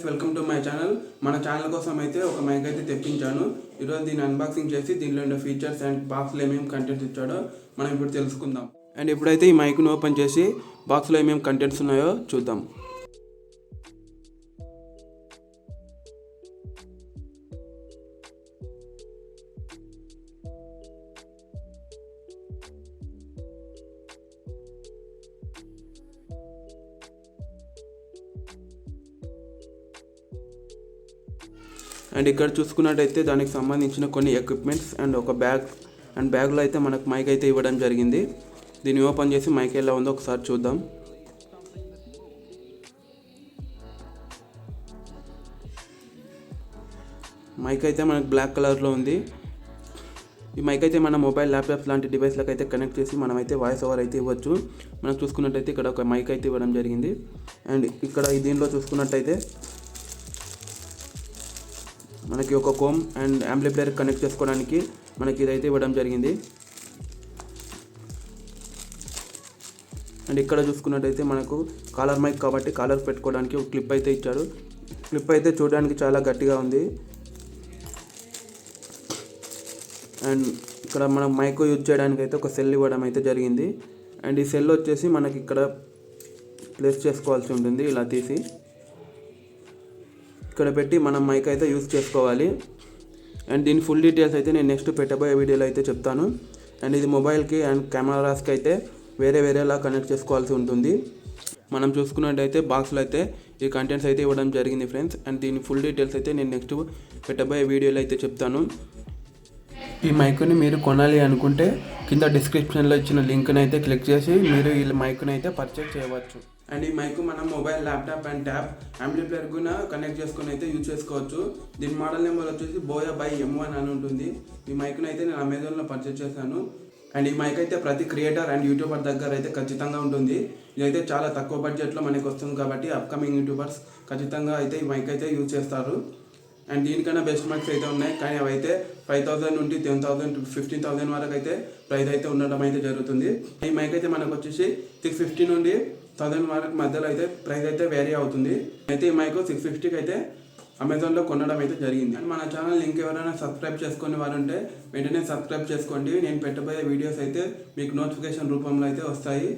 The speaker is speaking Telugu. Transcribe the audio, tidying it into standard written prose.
Friends, welcome to my channel. మన ఛానల్ కోసం అయితే ఒక మైక్ అయితే తెప్పించాను. ఈరోజు దీన్ని అన్బాక్సింగ్ చేసి దీనిలో ఉన్న ఫీచర్స్ అండ్ బాక్స్లో ఏమేమి కంటెంట్స్ ఇచ్చాడో మనం ఇప్పుడు తెలుసుకుందాం. అండ్ ఇప్పుడైతే ఈ మైక్ను ఓపెన్ చేసి బాక్స్లో ఏమేమి కంటెంట్స్ ఉన్నాయో చూద్దాం. అండ్ ఇక్కడ చూసుకున్నట్టయితే దానికి సంబంధించిన కొన్ని ఎక్విప్మెంట్స్ అండ్ ఒక బ్యాగ్ అండ్ బ్యాగ్లో అయితే మనకు మైక్ అయితే ఇవ్వడం జరిగింది. దీన్ని ఓపెన్ చేసి మైక్ ఎలా ఉందో ఒకసారి చూద్దాం. మైక్ అయితే మనకు బ్లాక్ కలర్లో ఉంది. ఈ మైక్ అయితే మన మొబైల్, ల్యాప్టాప్స్ లాంటి డివైస్లకు అయితే కనెక్ట్ చేసి మనమైతే వాయిస్ ఓవర్ అయితే ఇవ్వచ్చు. మనం చూసుకున్నట్టయితే ఇక్కడ ఒక మైక్ అయితే ఇవ్వడం జరిగింది. అండ్ ఇక్కడ దీనిలో చూసుకున్నట్టయితే మనకి ఒక కోమ్ అండ్ యాంప్లిఫైయర్ కనెక్ట్ చేసుకోవడానికి మనకి ఇదైతే ఇవ్వడం జరిగింది. అండ్ ఇక్కడ చూసుకున్నట్టయితే మనకు కాలర్ మైక్ కాబట్టి కాలర్ పెట్టుకోవడానికి ఒక క్లిప్ అయితే ఇచ్చాడు. క్లిప్ అయితే చూడడానికి చాలా గట్టిగా ఉంది. అండ్ ఇక్కడ మనం మైక్ యూజ్ చేయడానికి అయితే ఒక సెల్ ఇవ్వడం అయితే జరిగింది. అండ్ ఈ సెల్ వచ్చేసి మనకి ఇక్కడ ప్లేస్ చేసుకోవాల్సి ఉంటుంది. ఇలా తీసి ఇక్కడ పెట్టి మనం మైక్ అయితే యూజ్ చేసుకోవాలి. అండ్ దీని ఫుల్ డీటెయిల్స్ అయితే నేను నెక్స్ట్ పెట్టబోయే వీడియోలో అయితే చెప్తాను. అండ్ ఇది మొబైల్కి అండ్ కెమెరాస్కి అయితే వేరేలా కనెక్ట్ చేసుకోవాల్సి ఉంటుంది. మనం చూసుకున్నట్టయితే బాక్స్లో అయితే ఈ కంటెంట్స్ అయితే ఇవ్వడం జరిగింది ఫ్రెండ్స్. అండ్ దీని ఫుల్ డీటెయిల్స్ అయితే నేను నెక్స్ట్ పెట్టబోయే వీడియోలో అయితే చెప్తాను. ఈ మైక్ని మీరు కొనాలి అనుకుంటే కింద డిస్క్రిప్షన్లో ఇచ్చిన లింక్ని అయితే క్లిక్ చేసి మీరు ఈ మైక్ని అయితే పర్చేస్ చేయవచ్చు. అండ్ ఈ మైక్ మనం mobile, laptop and tab amplifier కూడా కనెక్ట్ చేసుకుని అయితే యూజ్ చేసుకోవచ్చు. దీని మోడల్ నెంబర్ వచ్చేసి Boya by M1 అని ఉంటుంది. ఈ మైక్ని అయితే నేను అమెజాన్లో పర్చేస్ చేశాను. అండ్ ఈ మైక్ అయితే ప్రతి క్రియేటర్ అండ్ యూట్యూబర్ దగ్గర అయితే ఖచ్చితంగా ఉంటుంది. ఇదైతే చాలా తక్కువ బడ్జెట్లో మనకి వస్తుంది కాబట్టి అప్కమింగ్ యూట్యూబర్స్ ఖచ్చితంగా అయితే ఈ మైక్ అయితే యూజ్ చేస్తారు. అండ్ దీనికన్నా బెస్ట్ మైక్స్ అయితే ఉన్నాయి, కానీ అవి అయితే 5,000 నుండి 10,000 to 15,000 వరకు అయితే ప్రైస్ అయితే ఉండడం అయితే జరుగుతుంది. ఈ మైక్ అయితే మనకు వచ్చేసి 650 నుండి 1,000 వరకు మధ్యలో అయితే ప్రైస్ అయితే వేరీ అవుతుంది. అయితే ఈ మైక్ 650కి అయితే అమెజాన్లో కొనడం అయితే జరిగింది. అండ్ మన ఛానల్ ఇంకెవరైనా సబ్స్క్రైబ్ చేసుకునే వాళ్ళు ఉంటే వెంటనే సబ్స్క్రైబ్ చేసుకోండి. నేను పెట్టబోయే వీడియోస్ అయితే మీకు నోటిఫికేషన్ రూపంలో అయితే వస్తాయి.